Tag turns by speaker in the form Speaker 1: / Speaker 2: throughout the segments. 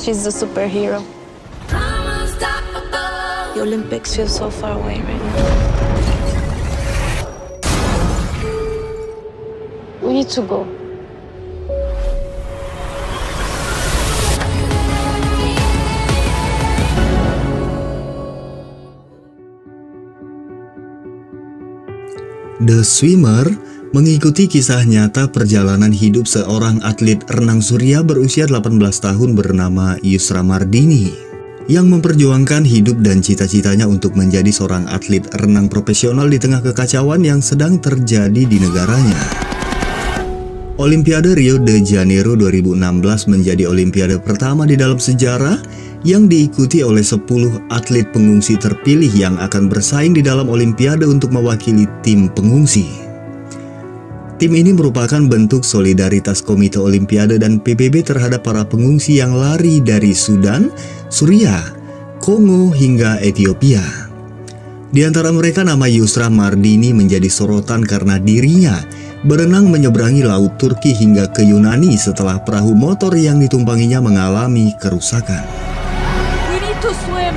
Speaker 1: She's the superhero. The Olympics feel so far away right now. We need to go.
Speaker 2: The Swimmer mengikuti kisah nyata perjalanan hidup seorang atlet renang surya berusia 18 tahun bernama Yusra Mardini yang memperjuangkan hidup dan cita-citanya untuk menjadi seorang atlet renang profesional di tengah kekacauan yang sedang terjadi di negaranya. Olimpiade Rio de Janeiro 2016 menjadi olimpiade pertama di dalam sejarah yang diikuti oleh 10 atlet pengungsi terpilih yang akan bersaing di dalam olimpiade untuk mewakili tim pengungsi. Tim ini merupakan bentuk solidaritas Komite Olimpiade dan PBB terhadap para pengungsi yang lari dari Sudan, Suriah, Kongo hingga Ethiopia. Di antara mereka nama Yusra Mardini menjadi sorotan karena dirinya berenang menyeberangi Laut Turki hingga ke Yunani setelah perahu motor yang ditumpanginya mengalami kerusakan.
Speaker 1: To swim.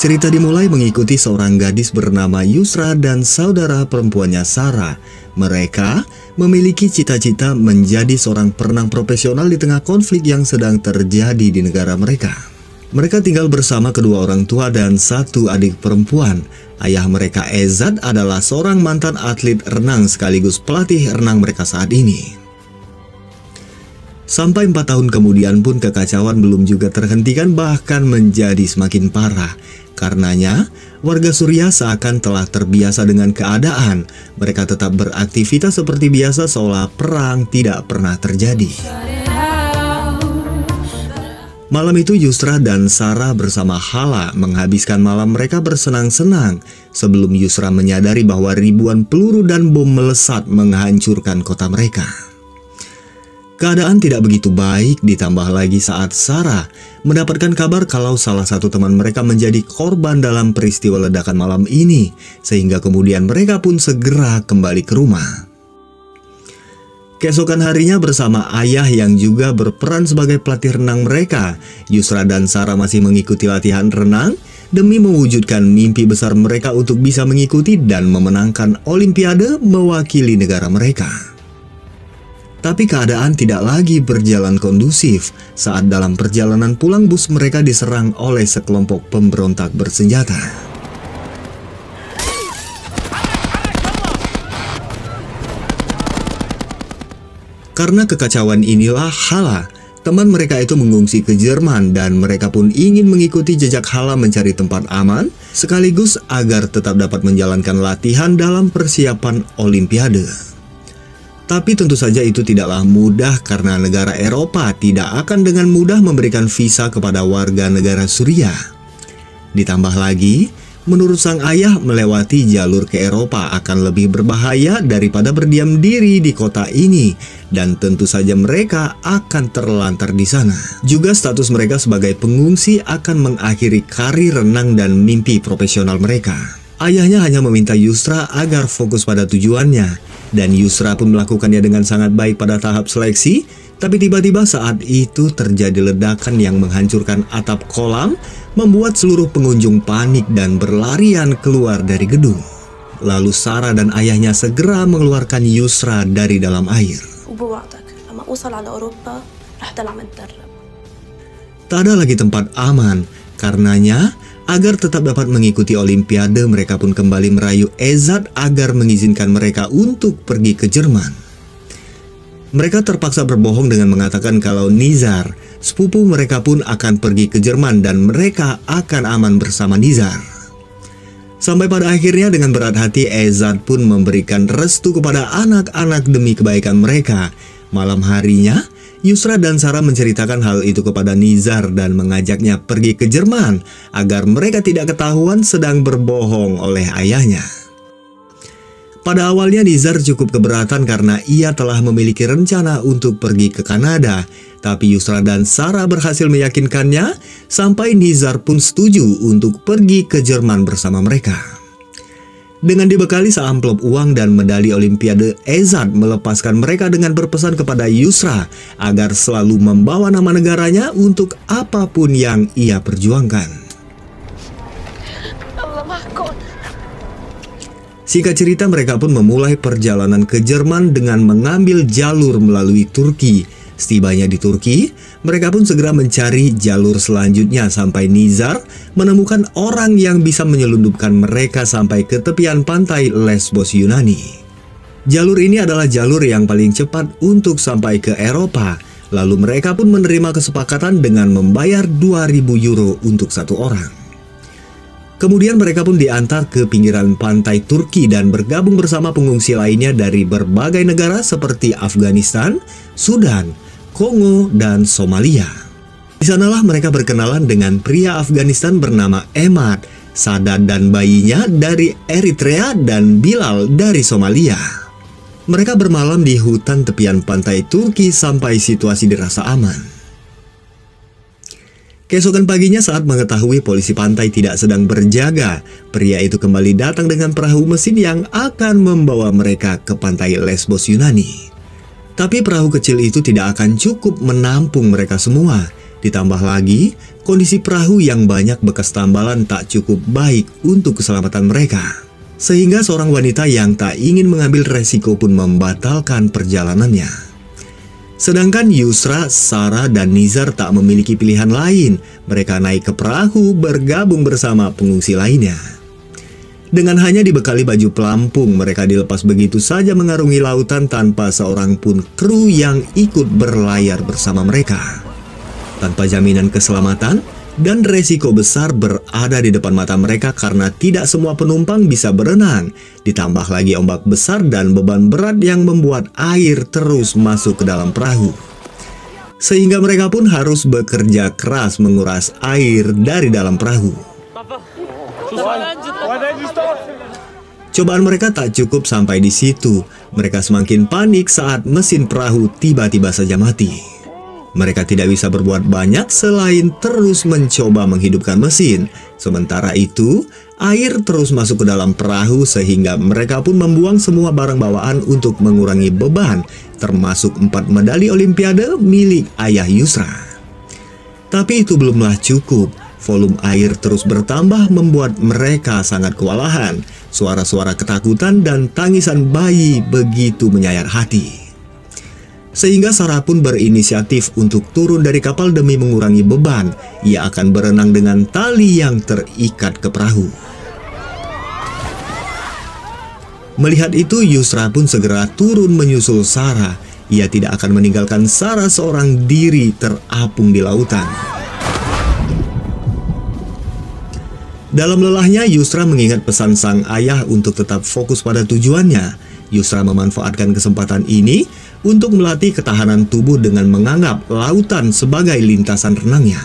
Speaker 2: Cerita dimulai mengikuti seorang gadis bernama Yusra dan saudara perempuannya Sarah. Mereka memiliki cita-cita menjadi seorang perenang profesional di tengah konflik yang sedang terjadi di negara mereka. Mereka tinggal bersama kedua orang tua dan satu adik perempuan. Ayah mereka Ezad adalah seorang mantan atlet renang sekaligus pelatih renang mereka saat ini. Sampai 4 tahun kemudian pun kekacauan belum juga terhentikan, bahkan menjadi semakin parah. Karenanya, warga Suriah seakan telah terbiasa dengan keadaan. Mereka tetap beraktivitas seperti biasa seolah perang tidak pernah terjadi. Malam itu Yusra dan Sarah bersama Hala menghabiskan malam mereka bersenang-senang sebelum Yusra menyadari bahwa ribuan peluru dan bom melesat menghancurkan kota mereka. Keadaan tidak begitu baik, ditambah lagi saat Sarah mendapatkan kabar kalau salah satu teman mereka menjadi korban dalam peristiwa ledakan malam ini, sehingga kemudian mereka pun segera kembali ke rumah. Keesokan harinya bersama ayah yang juga berperan sebagai pelatih renang mereka, Yusra dan Sarah masih mengikuti latihan renang demi mewujudkan mimpi besar mereka untuk bisa mengikuti dan memenangkan Olimpiade mewakili negara mereka. Tapi keadaan tidak lagi berjalan kondusif saat dalam perjalanan pulang bus mereka diserang oleh sekelompok pemberontak bersenjata. Karena kekacauan inilah Hala, teman mereka itu mengungsi ke Jerman dan mereka pun ingin mengikuti jejak Hala mencari tempat aman sekaligus agar tetap dapat menjalankan latihan dalam persiapan Olimpiade. Tapi tentu saja itu tidaklah mudah karena negara Eropa tidak akan dengan mudah memberikan visa kepada warga negara Suriah. Ditambah lagi, menurut sang ayah, melewati jalur ke Eropa akan lebih berbahaya daripada berdiam diri di kota ini, dan tentu saja mereka akan terlantar di sana. Juga status mereka sebagai pengungsi akan mengakhiri karir renang dan mimpi profesional mereka. Ayahnya hanya meminta Yusra agar fokus pada tujuannya, dan Yusra pun melakukannya dengan sangat baik pada tahap seleksi. Tapi tiba-tiba saat itu terjadi ledakan yang menghancurkan atap kolam, membuat seluruh pengunjung panik dan berlarian keluar dari gedung. Lalu Sarah dan ayahnya segera mengeluarkan Yusra dari dalam air. Tak ada lagi tempat aman, karenanya agar tetap dapat mengikuti Olimpiade, mereka pun kembali merayu Ezad agar mengizinkan mereka untuk pergi ke Jerman. Mereka terpaksa berbohong dengan mengatakan kalau Nizar, sepupu mereka pun akan pergi ke Jerman dan mereka akan aman bersama Nizar. Sampai pada akhirnya dengan berat hati Ezad pun memberikan restu kepada anak-anak demi kebaikan mereka. Malam harinya, Yusra dan Sarah menceritakan hal itu kepada Nizar dan mengajaknya pergi ke Jerman agar mereka tidak ketahuan sedang berbohong oleh ayahnya. Pada awalnya Nizar cukup keberatan karena ia telah memiliki rencana untuk pergi ke Kanada. Tapi Yusra dan Sarah berhasil meyakinkannya sampai Nizar pun setuju untuk pergi ke Jerman bersama mereka. Dengan dibekali seamplop uang dan medali Olimpiade, Ezat melepaskan mereka dengan berpesan kepada Yusra agar selalu membawa nama negaranya untuk apapun yang ia perjuangkan. Singkat cerita, mereka pun memulai perjalanan ke Jerman dengan mengambil jalur melalui Turki. Setibanya di Turki, mereka pun segera mencari jalur selanjutnya sampai Nizar menemukan orang yang bisa menyelundupkan mereka sampai ke tepian pantai Lesbos Yunani. Jalur ini adalah jalur yang paling cepat untuk sampai ke Eropa. Lalu mereka pun menerima kesepakatan dengan membayar 2.000 euro untuk satu orang. Kemudian mereka pun diantar ke pinggiran pantai Turki dan bergabung bersama pengungsi lainnya dari berbagai negara seperti Afghanistan, Sudan, Kongo, dan Somalia. Di sanalah mereka berkenalan dengan pria Afghanistan bernama Emad, Sadat dan bayinya dari Eritrea, dan Bilal dari Somalia. Mereka bermalam di hutan tepian pantai Turki sampai situasi dirasa aman. Keesokan paginya saat mengetahui polisi pantai tidak sedang berjaga, pria itu kembali datang dengan perahu mesin yang akan membawa mereka ke pantai Lesbos Yunani. Tapi perahu kecil itu tidak akan cukup menampung mereka semua. Ditambah lagi, kondisi perahu yang banyak bekas tambalan tak cukup baik untuk keselamatan mereka. Sehingga seorang wanita yang tak ingin mengambil resiko pun membatalkan perjalanannya. Sedangkan Yusra, Sarah, dan Nizar tak memiliki pilihan lain. Mereka naik ke perahu bergabung bersama pengungsi lainnya. Dengan hanya dibekali baju pelampung, mereka dilepas begitu saja mengarungi lautan tanpa seorang pun kru yang ikut berlayar bersama mereka. Tanpa jaminan keselamatan dan resiko besar berada di depan mata mereka karena tidak semua penumpang bisa berenang. Ditambah lagi ombak besar dan beban berat yang membuat air terus masuk ke dalam perahu. Sehingga mereka pun harus bekerja keras menguras air dari dalam perahu. Cobaan mereka tak cukup sampai di situ. Mereka semakin panik saat mesin perahu tiba-tiba saja mati. Mereka tidak bisa berbuat banyak selain terus mencoba menghidupkan mesin. Sementara itu, air terus masuk ke dalam perahu sehingga mereka pun membuang semua barang bawaan untuk mengurangi beban, termasuk 4 medali Olimpiade milik ayah Yusra. Tapi itu belumlah cukup. Volume air terus bertambah membuat mereka sangat kewalahan. Suara-suara ketakutan dan tangisan bayi begitu menyayat hati. Sehingga Sarah pun berinisiatif untuk turun dari kapal demi mengurangi beban. Ia akan berenang dengan tali yang terikat ke perahu. Melihat itu, Yusra pun segera turun menyusul Sarah. Ia tidak akan meninggalkan Sarah seorang diri terapung di lautan. Dalam lelahnya, Yusra mengingat pesan sang ayah untuk tetap fokus pada tujuannya. Yusra memanfaatkan kesempatan ini untuk melatih ketahanan tubuh dengan menganggap lautan sebagai lintasan renangnya.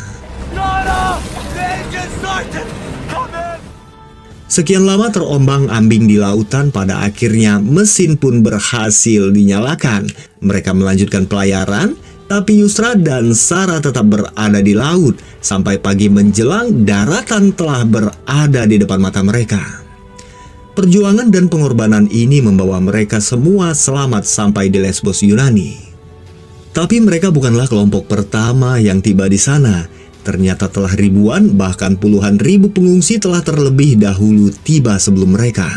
Speaker 2: Sekian lama terombang-ambing di lautan, pada akhirnya mesin pun berhasil dinyalakan. Mereka melanjutkan pelayaran, tapi Yusra dan Sarah tetap berada di laut. Sampai pagi menjelang, daratan telah berada di depan mata mereka. Perjuangan dan pengorbanan ini membawa mereka semua selamat sampai di Lesbos Yunani. Tapi mereka bukanlah kelompok pertama yang tiba di sana. Ternyata telah ribuan, bahkan puluhan ribu pengungsi telah terlebih dahulu tiba sebelum mereka.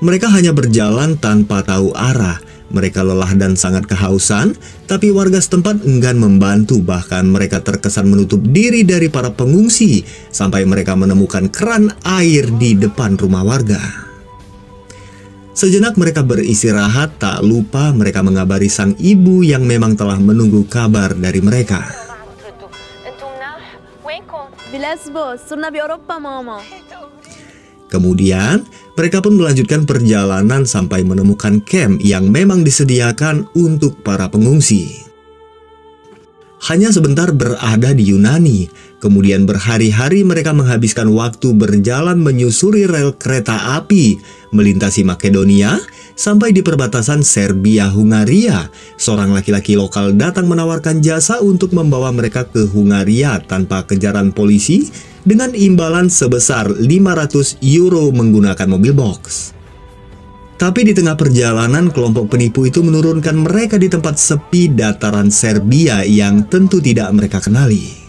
Speaker 2: Mereka hanya berjalan tanpa tahu arah. Mereka lelah dan sangat kehausan, tapi warga setempat enggan membantu. Bahkan mereka terkesan menutup diri dari para pengungsi sampai mereka menemukan keran air di depan rumah warga. Sejenak mereka beristirahat, tak lupa mereka mengabari sang ibu yang memang telah menunggu kabar dari mereka. Kemudian, mereka pun melanjutkan perjalanan sampai menemukan camp yang memang disediakan untuk para pengungsi. Hanya sebentar berada di Yunani, kemudian berhari-hari mereka menghabiskan waktu berjalan menyusuri rel kereta api, melintasi Makedonia, Sampai di perbatasan Serbia-Hungaria, seorang laki-laki lokal datang menawarkan jasa untuk membawa mereka ke Hungaria tanpa kejaran polisi dengan imbalan sebesar 500 euro menggunakan mobil box. Tapi di tengah perjalanan, kelompok penipu itu menurunkan mereka di tempat sepi dataran Serbia yang tentu tidak mereka kenali.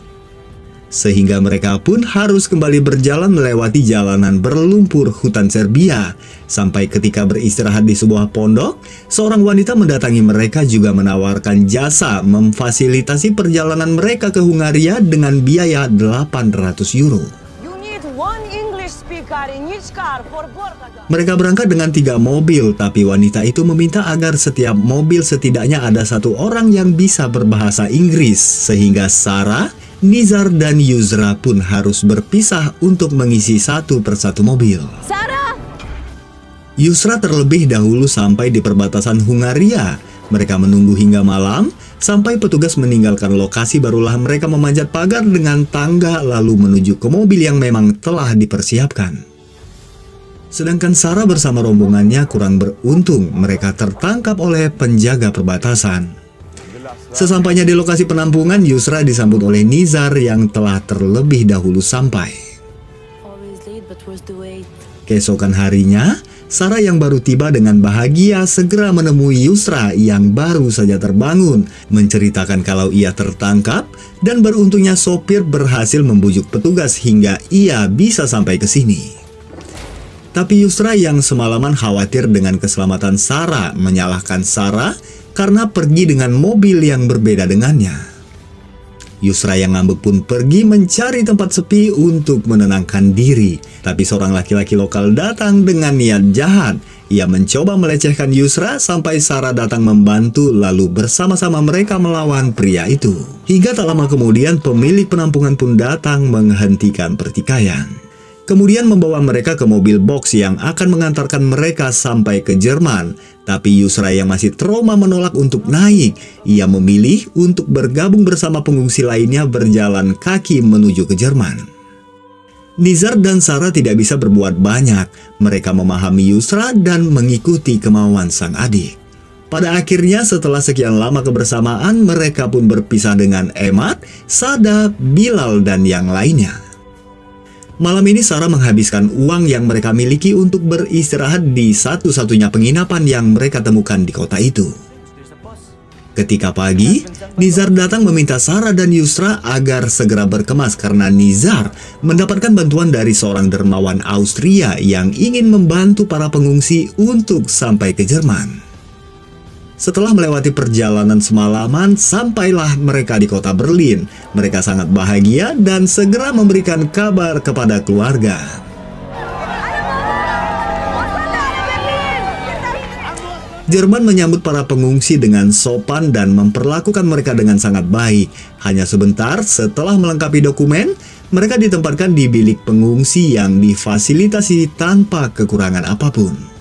Speaker 2: Sehingga mereka pun harus kembali berjalan melewati jalanan berlumpur hutan Serbia. Sampai ketika beristirahat di sebuah pondok, seorang wanita mendatangi mereka juga menawarkan jasa memfasilitasi perjalanan mereka ke Hungaria dengan biaya 800 euro. Mereka berangkat dengan 3 mobil, tapi wanita itu meminta agar setiap mobil setidaknya ada 1 orang yang bisa berbahasa Inggris, sehingga Sarah, Nizar, dan Yusra pun harus berpisah untuk mengisi 1 persatu mobil.
Speaker 1: Sarah!
Speaker 2: Yusra terlebih dahulu sampai di perbatasan Hungaria. Mereka menunggu hingga malam, sampai petugas meninggalkan lokasi barulah mereka memanjat pagar dengan tangga lalu menuju ke mobil yang memang telah dipersiapkan. Sedangkan Sarah bersama rombongannya kurang beruntung, mereka tertangkap oleh penjaga perbatasan. Sesampainya di lokasi penampungan, Yusra disambut oleh Nizar yang telah terlebih dahulu sampai. Keesokan harinya, Sarah yang baru tiba dengan bahagia segera menemui Yusra yang baru saja terbangun, menceritakan kalau ia tertangkap dan beruntungnya sopir berhasil membujuk petugas hingga ia bisa sampai ke sini. Tapi Yusra yang semalaman khawatir dengan keselamatan Sarah menyalahkan Sarah karena pergi dengan mobil yang berbeda dengannya. Yusra yang ngambek pun pergi mencari tempat sepi untuk menenangkan diri. Tapi seorang laki-laki lokal datang dengan niat jahat. Ia mencoba melecehkan Yusra sampai Sarah datang membantu lalu bersama-sama mereka melawan pria itu. Hingga tak lama kemudian pemilik penampungan pun datang menghentikan pertikaian. Kemudian membawa mereka ke mobil box yang akan mengantarkan mereka sampai ke Jerman. Tapi Yusra yang masih trauma menolak untuk naik. Ia memilih untuk bergabung bersama pengungsi lainnya berjalan kaki menuju ke Jerman. Nizar dan Sarah tidak bisa berbuat banyak. Mereka memahami Yusra dan mengikuti kemauan sang adik. Pada akhirnya setelah sekian lama kebersamaan, mereka pun berpisah dengan Emad, Sada, Bilal, dan yang lainnya. Malam ini Sarah menghabiskan uang yang mereka miliki untuk beristirahat di satu-satunya penginapan yang mereka temukan di kota itu. Ketika pagi, Nizar datang meminta Sarah dan Yusra agar segera berkemas karena Nizar mendapatkan bantuan dari seorang dermawan Austria yang ingin membantu para pengungsi untuk sampai ke Jerman. Setelah melewati perjalanan semalaman, sampailah mereka di kota Berlin. Mereka sangat bahagia dan segera memberikan kabar kepada keluarga. Jerman menyambut para pengungsi dengan sopan dan memperlakukan mereka dengan sangat baik. Hanya sebentar setelah melengkapi dokumen, mereka ditempatkan di bilik pengungsi yang difasilitasi tanpa kekurangan apapun.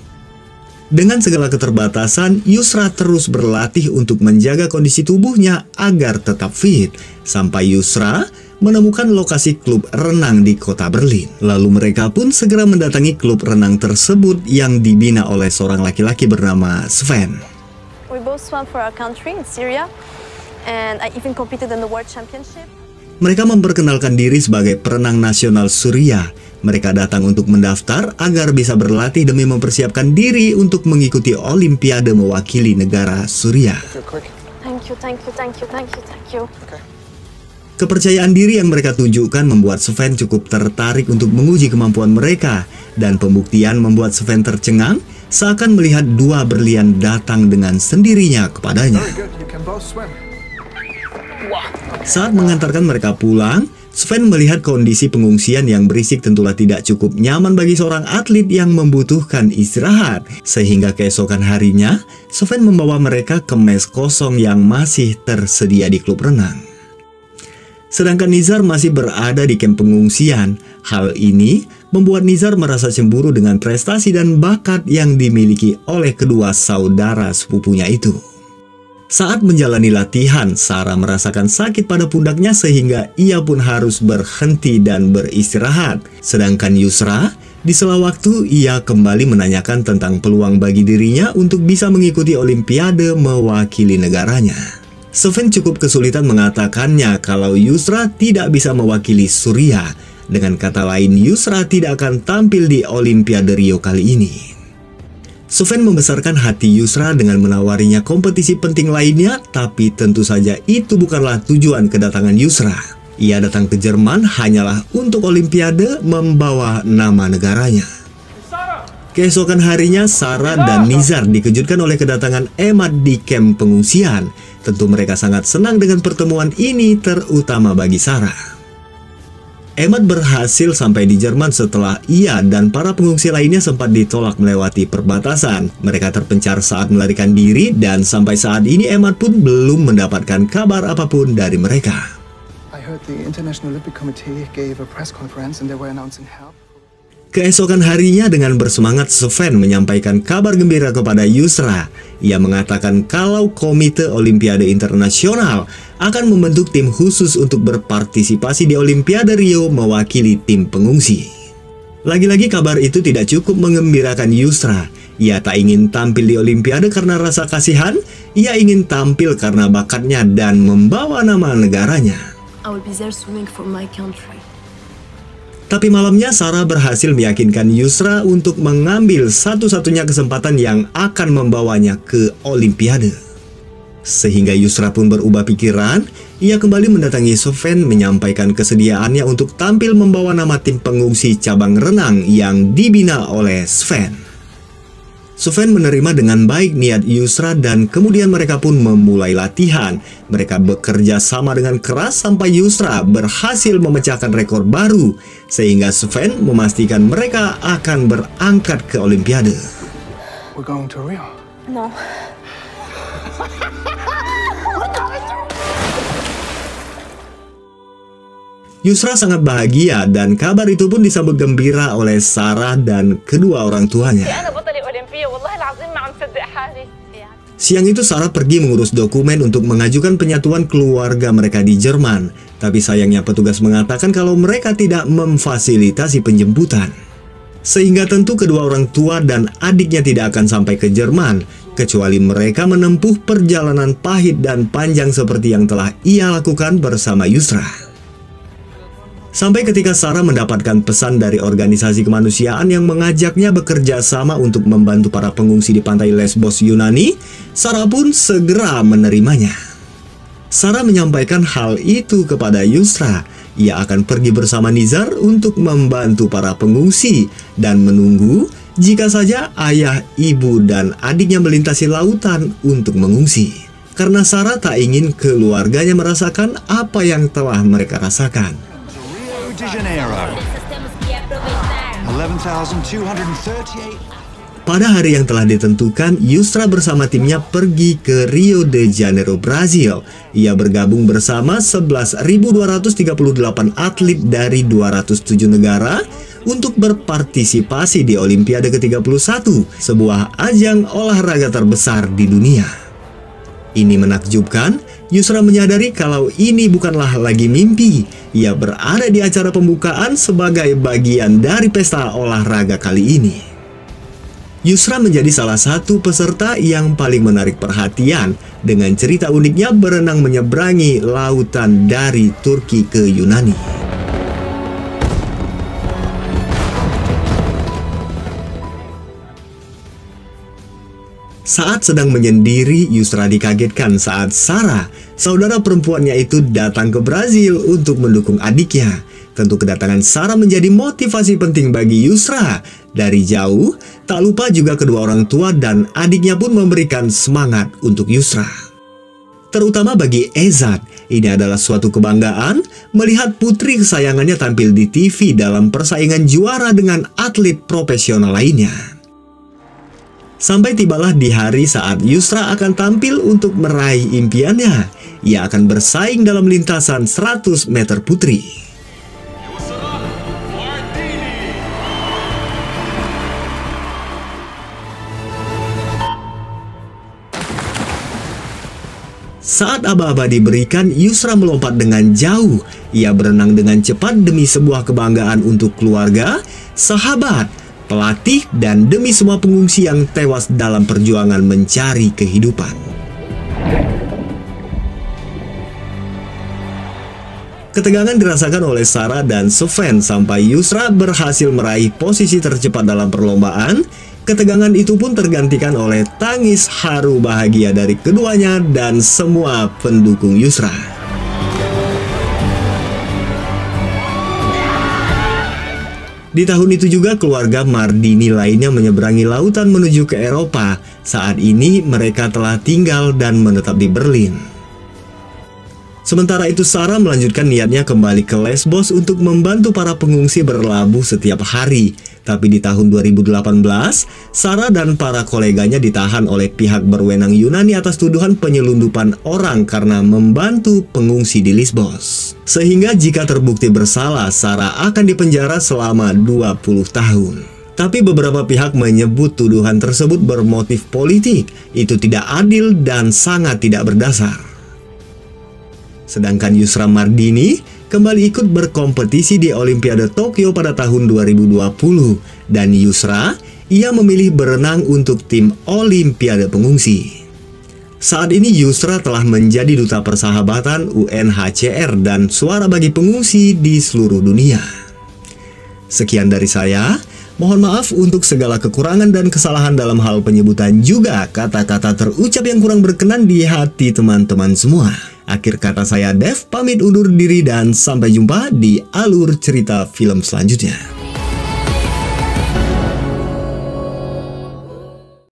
Speaker 2: Dengan segala keterbatasan, Yusra terus berlatih untuk menjaga kondisi tubuhnya agar tetap fit. Sampai Yusra menemukan lokasi klub renang di kota Berlin. Lalu mereka pun segera mendatangi klub renang tersebut yang dibina oleh seorang laki-laki bernama Sven.
Speaker 1: We both swam for our country in Syria, and I even competed in the World Championship.
Speaker 2: Mereka memperkenalkan diri sebagai perenang nasional Suriah. Mereka datang untuk mendaftar agar bisa berlatih demi mempersiapkan diri untuk mengikuti Olimpiade mewakili negara Suriah.
Speaker 1: Thank you.
Speaker 2: Kepercayaan diri yang mereka tunjukkan membuat Sven cukup tertarik untuk menguji kemampuan mereka. Dan pembuktian membuat Sven tercengang seakan melihat 2 berlian datang dengan sendirinya kepadanya. Saat mengantarkan mereka pulang, Sven melihat kondisi pengungsian yang berisik tentulah tidak cukup nyaman bagi seorang atlet yang membutuhkan istirahat. Sehingga keesokan harinya, Sven membawa mereka ke mes kosong yang masih tersedia di klub renang. Sedangkan Nizar masih berada di kamp pengungsian. Hal ini membuat Nizar merasa cemburu dengan prestasi dan bakat yang dimiliki oleh kedua saudara sepupunya itu. Saat menjalani latihan, Sarah merasakan sakit pada pundaknya sehingga ia pun harus berhenti dan beristirahat. Sedangkan Yusra Di sela waktu, ia kembali menanyakan tentang peluang bagi dirinya untuk bisa mengikuti Olimpiade mewakili negaranya. Sven cukup kesulitan mengatakannya kalau Yusra tidak bisa mewakili Suriah. Dengan kata lain, Yusra tidak akan tampil di Olimpiade Rio kali ini. Sven membesarkan hati Yusra dengan menawarinya kompetisi penting lainnya, tapi tentu saja itu bukanlah tujuan kedatangan Yusra. Ia datang ke Jerman hanyalah untuk Olimpiade membawa nama negaranya. Keesokan harinya, Sarah dan Nizar dikejutkan oleh kedatangan Emad di kamp pengungsian. Tentu mereka sangat senang dengan pertemuan ini, terutama bagi Sarah. Emad berhasil sampai di Jerman setelah ia dan para pengungsi lainnya sempat ditolak melewati perbatasan. Mereka terpencar saat melarikan diri dan sampai saat ini Emad pun belum mendapatkan kabar apapun dari mereka. Keesokan harinya dengan bersemangat, Sven menyampaikan kabar gembira kepada Yusra. Ia mengatakan kalau Komite Olimpiade Internasional akan membentuk tim khusus untuk berpartisipasi di Olimpiade Rio mewakili tim pengungsi. Lagi-lagi kabar itu tidak cukup mengembirakan Yusra. Ia tak ingin tampil di Olimpiade karena rasa kasihan, ia ingin tampil karena bakatnya dan membawa nama negaranya.
Speaker 1: I will be there swimming for my country.
Speaker 2: Tapi malamnya Sarah berhasil meyakinkan Yusra untuk mengambil satu-satunya kesempatan yang akan membawanya ke Olimpiade. Sehingga Yusra pun berubah pikiran, ia kembali mendatangi Sven menyampaikan kesediaannya untuk tampil membawa nama tim pengungsi cabang renang yang dibina oleh Sven. Sven menerima dengan baik niat Yusra dan kemudian mereka pun memulai latihan. Mereka bekerja sama dengan keras sampai Yusra berhasil memecahkan rekor baru, sehingga Sven memastikan mereka akan berangkat ke Olimpiade.
Speaker 3: We're going to Rio.
Speaker 1: No.
Speaker 2: Yusra sangat bahagia dan kabar itu pun disambut gembira oleh Sarah dan kedua orang tuanya. Siang itu Sarah pergi mengurus dokumen untuk mengajukan penyatuan keluarga mereka di Jerman. Tapi sayangnya petugas mengatakan kalau mereka tidak memfasilitasi penjemputan. Sehingga tentu kedua orang tua dan adiknya tidak akan sampai ke Jerman, kecuali mereka menempuh perjalanan pahit dan panjang seperti yang telah ia lakukan bersama Yusra. Sampai ketika Sarah mendapatkan pesan dari organisasi kemanusiaan yang mengajaknya bekerja sama untuk membantu para pengungsi di pantai Lesbos, Yunani, Sarah pun segera menerimanya. Sarah menyampaikan hal itu kepada Yusra. Ia akan pergi bersama Nizar untuk membantu para pengungsi dan menunggu jika saja ayah, ibu, dan adiknya melintasi lautan untuk mengungsi. Karena Sarah tak ingin keluarganya merasakan apa yang telah mereka rasakan. Pada hari yang telah ditentukan, Yusra bersama timnya pergi ke Rio de Janeiro, Brazil. Ia bergabung bersama 11.238 atlet dari 207 negara untuk berpartisipasi di Olimpiade ke-31, sebuah ajang olahraga terbesar di dunia. Ini menakjubkan, Yusra menyadari kalau ini bukanlah lagi mimpi. Ia berada di acara pembukaan sebagai bagian dari pesta olahraga kali ini. Yusra menjadi salah satu peserta yang paling menarik perhatian dengan cerita uniknya berenang menyeberangi lautan dari Turki ke Yunani. Saat sedang menyendiri, Yusra dikagetkan saat Sarah, saudara perempuannya itu datang ke Brazil untuk mendukung adiknya. Tentu kedatangan Sarah menjadi motivasi penting bagi Yusra. Dari jauh, tak lupa juga kedua orang tua dan adiknya pun memberikan semangat untuk Yusra. Terutama bagi Ezat, ini adalah suatu kebanggaan melihat putri kesayangannya tampil di TV dalam persaingan juara dengan atlet profesional lainnya. Sampai tibalah di hari saat Yusra akan tampil untuk meraih impiannya. Ia akan bersaing dalam lintasan 100 meter putri. Saat aba-aba diberikan, Yusra melompat dengan jauh. Ia berenang dengan cepat demi sebuah kebanggaan untuk keluarga, sahabat, pelatih, dan demi semua pengungsi yang tewas dalam perjuangan mencari kehidupan. Ketegangan dirasakan oleh Sarah dan Sven sampai Yusra berhasil meraih posisi tercepat dalam perlombaan. Ketegangan itu pun tergantikan oleh tangis haru bahagia dari keduanya dan semua pendukung Yusra. Di tahun itu juga keluarga Mardini lainnya menyeberangi lautan menuju ke Eropa. Saat ini mereka telah tinggal dan menetap di Berlin. Sementara itu Sarah melanjutkan niatnya kembali ke Lesbos untuk membantu para pengungsi berlabuh setiap hari. Tapi di tahun 2018, Sarah dan para koleganya ditahan oleh pihak berwenang Yunani atas tuduhan penyelundupan orang karena membantu pengungsi di Lesbos. Sehingga jika terbukti bersalah, Sarah akan dipenjara selama 20 tahun. Tapi beberapa pihak menyebut tuduhan tersebut bermotif politik. Itu tidak adil dan sangat tidak berdasar. Sedangkan Yusra Mardini kembali ikut berkompetisi di Olimpiade Tokyo pada tahun 2020. Dan Yusra, ia memilih berenang untuk tim Olimpiade Pengungsi. Saat ini Yusra telah menjadi duta persahabatan UNHCR dan suara bagi pengungsi di seluruh dunia. Sekian dari saya. Mohon maaf untuk segala kekurangan dan kesalahan dalam hal penyebutan juga kata-kata terucap yang kurang berkenan di hati teman-teman semua. Akhir kata saya Dev, pamit undur diri dan sampai jumpa di alur cerita film selanjutnya.